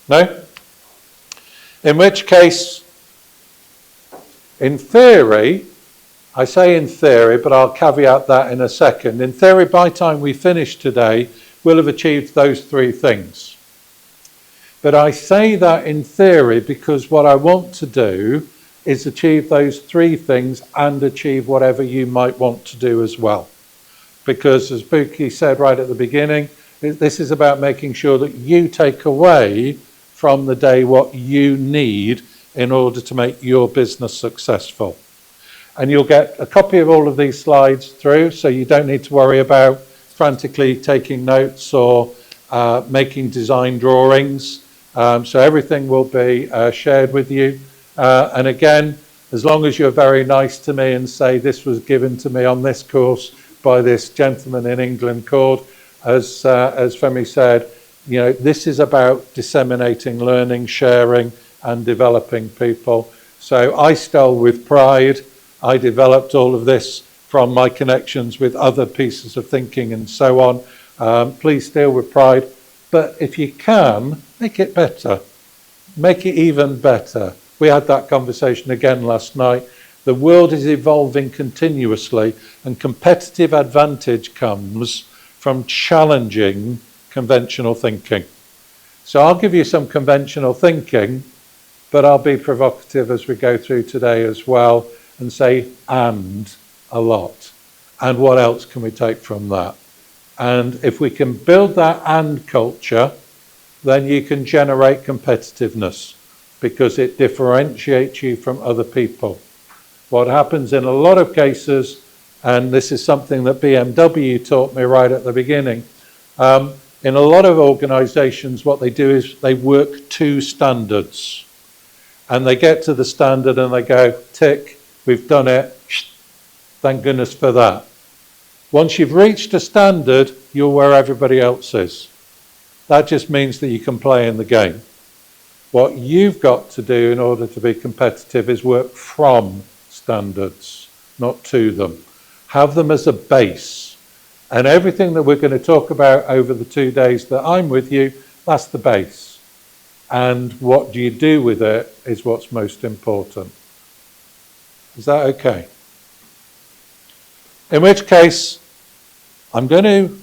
No? In which case, in theory, I say in theory, but I'll caveat that in a second. In theory, by the time we finish today, we'll have achieved those three things. But I say that in theory because what I want to do is achieve those three things and achieve whatever you might want to do as well. Because as Buki said right at the beginning, this is about making sure that you take away from the day what you need in order to make your business successful. And you'll get a copy of all of these slides through, so you don't need to worry about frantically taking notes or making design drawings. So everything will be shared with you. And again, as long as you're very nice to me and say this was given to me on this course by this gentleman in England called, as Femi said, you know, this is about disseminating, learning, sharing, and developing people. So I stole with pride. I developed all of this from my connections with other pieces of thinking and so on. Please steal with pride. But if you can, make it better. Make it even better. We had that conversation again last night. The world is evolving continuously, and competitive advantage comes from challenging conventional thinking. So I'll give you some conventional thinking, but I'll be provocative as we go through today as well and say, and a lot. And what else can we take from that? And if we can build that and culture, then you can generate competitiveness because it differentiates you from other people. What happens in a lot of cases, and this is something that BMW taught me right at the beginning, in a lot of organizations, what they do is they work to standards. And they get to the standard and they go, tick, we've done it, thank goodness for that. Once you've reached a standard, you're where everybody else is. That just means that you can play in the game. What you've got to do in order to be competitive is work from standards, not to them. Have them as a base. And everything that we're going to talk about over the 2 days that I'm with you, that's the base. And what do you do with it is what's most important. Is that okay? In which case, I'm going to,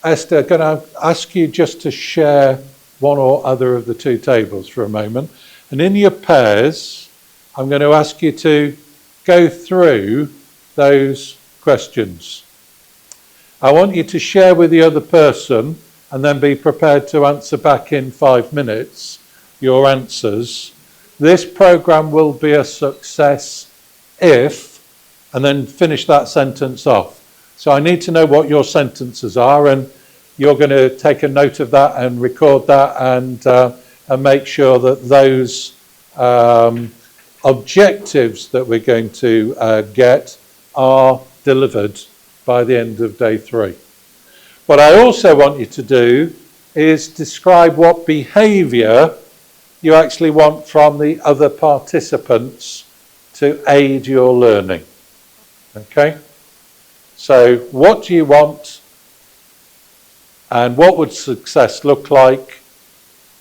Esther, going to ask you just to share one or other of the two tables for a moment. And in your pairs, I'm going to ask you to go through those questions. I want you to share with the other person and then be prepared to answer back in 5 minutes your answers. This program will be a success if, and then finish that sentence off. So I need to know what your sentences are, and you're going to take a note of that and record that and make sure that those objectives that we're going to get are delivered by the end of day 3. What I also want you to do is describe what behaviour you actually want from the other participants to aid your learning. Okay? So what do you want, and what would success look like,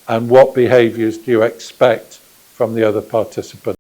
and what behaviours do you expect from the other participants?